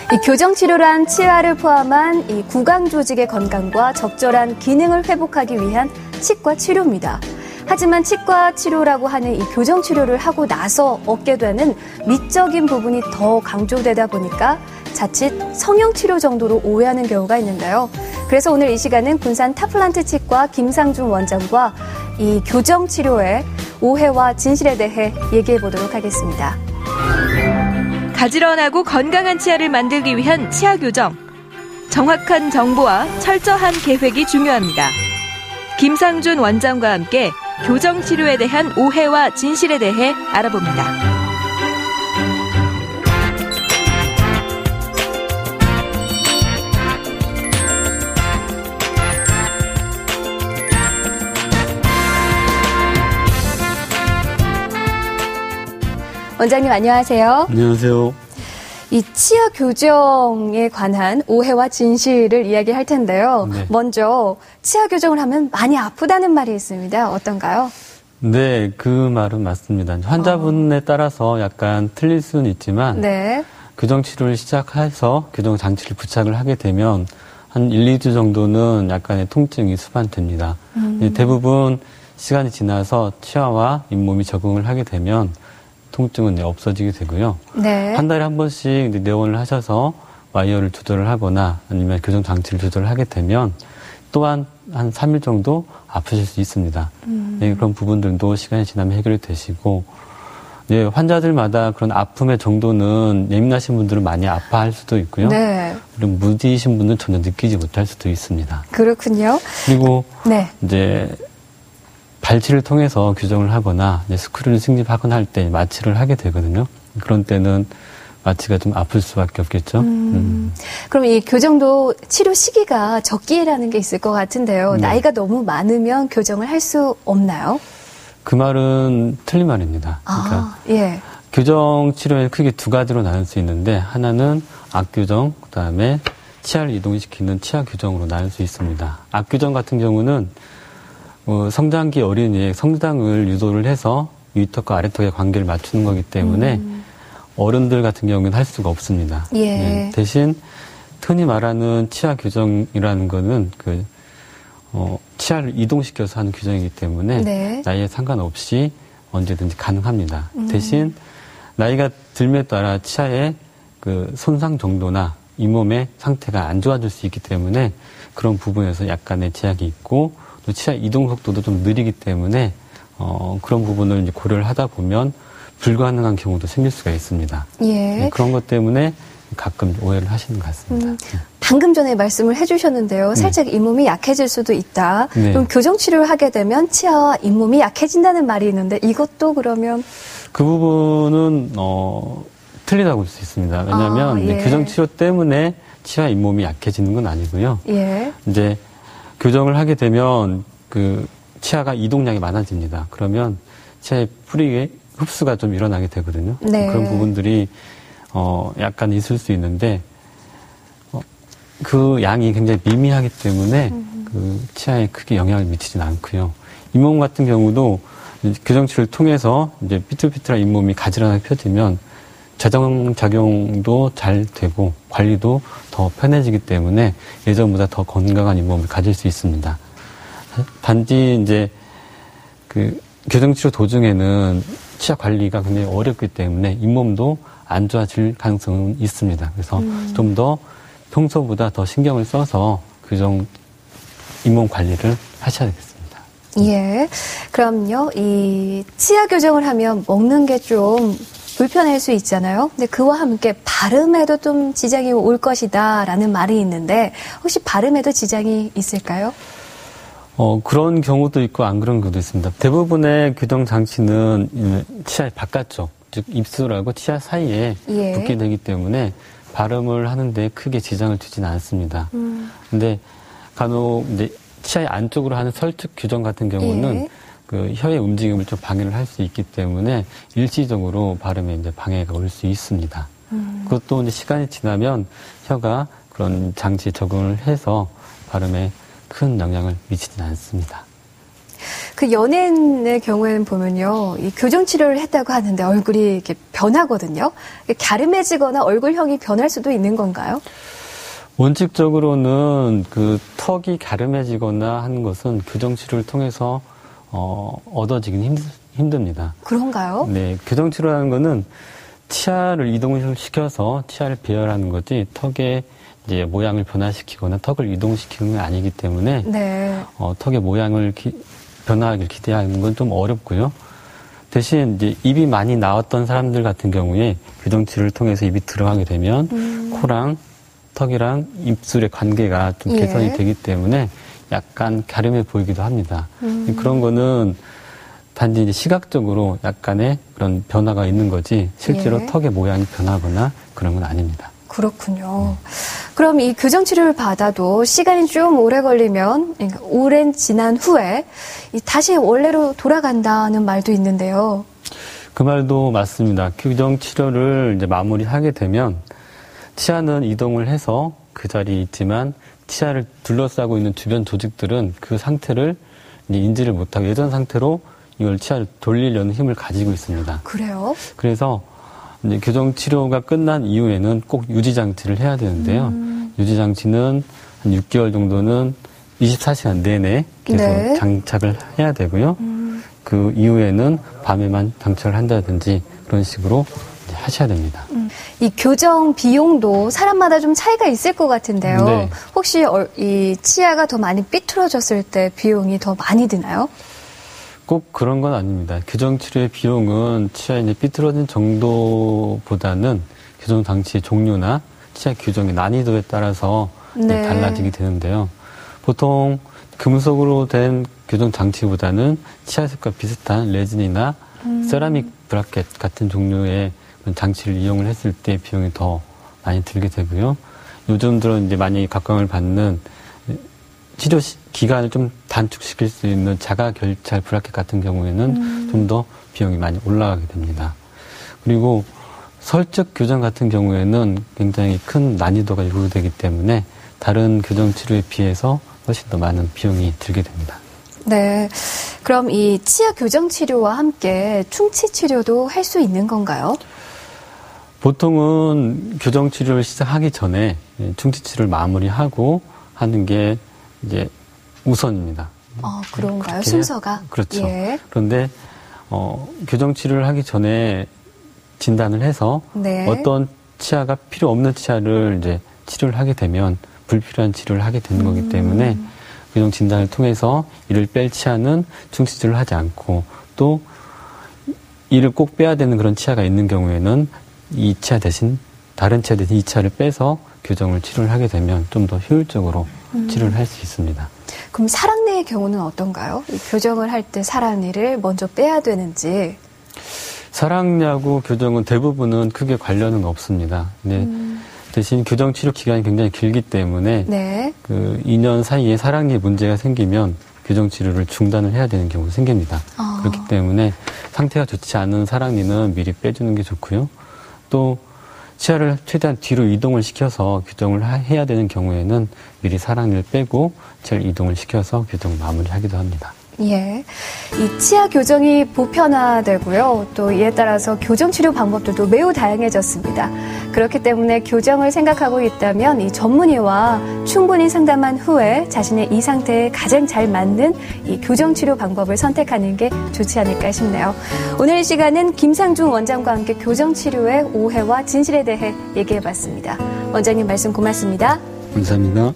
이 교정치료란 치아를 포함한 이 구강 조직의 건강과 적절한 기능을 회복하기 위한 치과 치료입니다. 하지만 치과 치료라고 하는 이 교정 치료를 하고 나서 얻게 되는 미적인 부분이 더 강조되다 보니까 자칫 성형 치료 정도로 오해하는 경우가 있는데요. 그래서 오늘 이 시간은 군산 타플란트 치과 김상준 원장과 이 교정 치료의 오해와 진실에 대해 얘기해 보도록 하겠습니다. 가지런하고 건강한 치아를 만들기 위한 치아 교정. 정확한 정보와 철저한 계획이 중요합니다. 김상준 원장과 함께 교정 치료에 대한 오해와 진실에 대해 알아봅니다. 원장님 안녕하세요. 안녕하세요. 이 치아 교정에 관한 오해와 진실을 이야기할 텐데요. 네. 먼저 치아 교정을 하면 많이 아프다는 말이 있습니다. 어떤가요? 네, 그 말은 맞습니다. 환자분에 따라서 약간 틀릴 수는 있지만 네. 교정 치료를 시작해서 교정 장치를 부착을 하게 되면 한 1, 2주 정도는 약간의 통증이 수반됩니다. 대부분 시간이 지나서 치아와 잇몸이 적응을 하게 되면 통증은 없어지게 되고요. 네. 한 달에 한 번씩 내원을 하셔서 와이어를 조절을 하거나 아니면 교정 장치를 조절을 하게 되면 또한 한 3일 정도 아프실 수 있습니다. 네, 그런 부분들도 시간이 지나면 해결이 되시고, 네, 환자들마다 그런 아픔의 정도는 예민하신 분들은 많이 아파할 수도 있고요. 네. 그리고 무디신 분들은 전혀 느끼지 못할 수도 있습니다. 그렇군요. 그리고 네. 이제 발치를 통해서 교정을 하거나 스크류를 승집하거나 할 때 마취를 하게 되거든요. 그런 때는 마취가 좀 아플 수밖에 없겠죠. 그럼 이 교정도 치료 시기가 적기라는 게 있을 것 같은데요. 네. 나이가 너무 많으면 교정을 할 수 없나요? 그 말은 틀린 말입니다. 그러니까 예. 교정 치료에 크게 두 가지로 나눌 수 있는데 하나는 악교정, 그다음에 치아를 이동시키는 치아 교정으로 나눌 수 있습니다. 악교정 같은 경우는 성장기 어린이의 성장을 유도를 해서 위턱과 아래턱의 관계를 맞추는 거기 때문에 어른들 같은 경우는 할 수가 없습니다. 예. 네, 대신 흔히 말하는 치아 교정이라는 거는 치아를 이동시켜서 하는 교정이기 때문에 네. 나이에 상관없이 언제든지 가능합니다. 대신 나이가 들에 따라 치아의 그 손상 정도나 잇몸의 상태가 안 좋아질 수 있기 때문에 그런 부분에서 약간의 제약이 있고 또 치아 이동 속도도 좀 느리기 때문에 그런 부분을 이제 고려를 하다 보면 불가능한 경우도 생길 수가 있습니다. 예. 네, 그런 것 때문에 가끔 오해를 하시는 것 같습니다. 방금 전에 말씀을 해주셨는데요. 살짝 잇몸이 약해질 수도 있다. 네. 그럼 교정 치료를 하게 되면 치아와 잇몸이 약해진다는 말이 있는데 이것도 그러면 그 부분은 틀리다고 볼 수 있습니다. 왜냐하면 예. 교정 치료 때문에 치아 잇몸이 약해지는 건 아니고요. 예. 이제 교정을 하게 되면 그 치아가 이동량이 많아집니다. 그러면 치아의 뿌리에 흡수가 좀 일어나게 되거든요. 네. 그런 부분들이 약간 있을 수 있는데 그 양이 굉장히 미미하기 때문에 그 치아에 크게 영향을 미치진 않고요. 잇몸 같은 경우도 교정 치료를 통해서 이제 삐뚤삐뚤한 잇몸이 가지런하게 펴지면 재정작용도 잘 되고 관리도 더 편해지기 때문에 예전보다 더 건강한 잇몸을 가질 수 있습니다. 단지 이제 그 교정치료 도중에는 치아 관리가 굉장히 어렵기 때문에 잇몸도 안 좋아질 가능성은 있습니다. 그래서 좀 더 평소보다 더 신경을 써서 교정 잇몸 관리를 하셔야 되겠습니다. 예. 그럼요. 이 치아 교정을 하면 먹는 게 좀 불편할 수 있잖아요. 근데 그와 함께 발음에도 좀 지장이 올 것이다라는 말이 있는데 혹시 발음에도 지장이 있을까요? 그런 경우도 있고 안 그런 경우도 있습니다. 대부분의 교정 장치는 치아의 바깥쪽, 즉 입술하고 치아 사이에 예. 붙게 되기 때문에 발음을 하는데 크게 지장을 주지는 않습니다. 근데 간혹 이제 치아의 안쪽으로 하는 설득 교정 같은 경우는 예. 그 혀의 움직임을 좀 방해를 할 수 있기 때문에 일시적으로 발음에 이제 방해가 올 수 있습니다. 그것도 이제 시간이 지나면 혀가 그런 장치에 적응을 해서 발음에 큰 영향을 미치지는 않습니다. 그 연예인의 경우에는 보면요, 이 교정치료를 했다고 하는데 얼굴이 이렇게 변하거든요. 갸름해지거나 얼굴형이 변할 수도 있는 건가요? 원칙적으로는 그 턱이 갸름해지거나 하는 것은 교정치료를 통해서 얻어지긴 힘듭니다. 그런가요? 네, 교정치료라는 거는 치아를 이동을 시켜서 치아를 배열하는 거지 턱의 이제 모양을 변화시키거나 턱을 이동시키는 건 아니기 때문에 네. 턱의 모양을 변화하길 기대하는 건 좀 어렵고요. 대신 이제 입이 많이 나왔던 사람들 같은 경우에 교정치료를 통해서 입이 들어가게 되면 코랑 턱이랑 입술의 관계가 좀 개선이 되기 때문에 약간 갸름해 보이기도 합니다. 그런 거는 단지 이제 시각적으로 약간의 그런 변화가 있는 거지 실제로 턱의 모양이 변하거나 그런 건 아닙니다. 그렇군요. 그럼 이 교정치료를 받아도 시간이 좀 오래 걸리면, 그러니까 오랜 지난 후에 다시 원래로 돌아간다는 말도 있는데요. 그 말도 맞습니다. 교정치료를 이제 마무리하게 되면 치아는 이동을 해서 그 자리에 있지만 치아를 둘러싸고 있는 주변 조직들은 그 상태를 이제 인지를 못하고 예전 상태로 이걸 치아를 돌리려는 힘을 가지고 있습니다. 그래요? 그래서 이제 교정치료가 끝난 이후에는 꼭 유지장치를 해야 되는데요. 유지장치는 한 6개월 정도는 24시간 내내 계속 장착을 해야 되고요. 그 이후에는 밤에만 장착을 한다든지 그런 식으로 이제 하셔야 됩니다. 이 교정 비용도 사람마다 좀 차이가 있을 것 같은데요. 네. 혹시 이 치아가 더 많이 삐뚤어졌을 때 비용이 더 많이 드나요? 꼭 그런 건 아닙니다. 교정치료의 비용은 치아 이제 삐뚤어진 정도보다는 교정 장치의 종류나 치아 교정의 난이도에 따라서 달라지게 되는데요. 보통 금속으로 된 교정 장치보다는 치아색과 비슷한 레진이나 세라믹 브라켓 같은 종류의 장치를 이용을 했을 때 비용이 더 많이 들게 되고요. 요즘 들어 이제 많이 각광을 받는 치료 기간을 좀 단축시킬 수 있는 자가 결찰 브라켓 같은 경우에는 좀 더 비용이 많이 올라가게 됩니다. 그리고 설적 교정 같은 경우에는 굉장히 큰 난이도가 요구되기 때문에 다른 교정 치료에 비해서 훨씬 더 많은 비용이 들게 됩니다. 네. 그럼 이 치아 교정 치료와 함께 충치 치료도 할 수 있는 건가요? 보통은 교정 치료를 시작하기 전에 충치 치료를 마무리하고 하는 게 이제 우선입니다. 그런가요? 순서가? 그렇죠. 예. 그런데 교정 치료를 하기 전에 진단을 해서 어떤 치아가 필요 없는 치아를 이제 치료를 하게 되면 불필요한 치료를 하게 되는 거기 때문에 교정 진단을 통해서 이를 뺄 치아는 충치 치료를 하지 않고 또 이를 꼭 빼야 되는 그런 치아가 있는 경우에는 이 치아 대신 다른 치아 대신 이 치아를 빼서 교정을 치료를 하게 되면 좀 더 효율적으로 치료를 할 수 있습니다. 그럼 사랑니의 경우는 어떤가요? 이 교정을 할 때 사랑니를 먼저 빼야 되는지. 사랑니하고 교정은 대부분은 크게 관련은 없습니다. 네. 대신 교정 치료 기간이 굉장히 길기 때문에 그 2년 사이에 사랑니에 문제가 생기면 교정 치료를 중단을 해야 되는 경우가 생깁니다. 그렇기 때문에 상태가 좋지 않은 사랑니는 미리 빼주는 게 좋고요. 또 치아를 최대한 뒤로 이동을 시켜서 교정을 해야 되는 경우에는 미리 사랑니를 빼고 치아를 이동을 시켜서 교정을 마무리하기도 합니다. 예. 이 치아 교정이 보편화되고요. 또 이에 따라서 교정 치료 방법들도 매우 다양해졌습니다. 그렇기 때문에 교정을 생각하고 있다면 이 전문의와 충분히 상담한 후에 자신의 이 상태에 가장 잘 맞는 이 교정 치료 방법을 선택하는 게 좋지 않을까 싶네요. 오늘 이 시간은 김상중 원장과 함께 교정 치료의 오해와 진실에 대해 얘기해봤습니다. 원장님 말씀 고맙습니다. 감사합니다.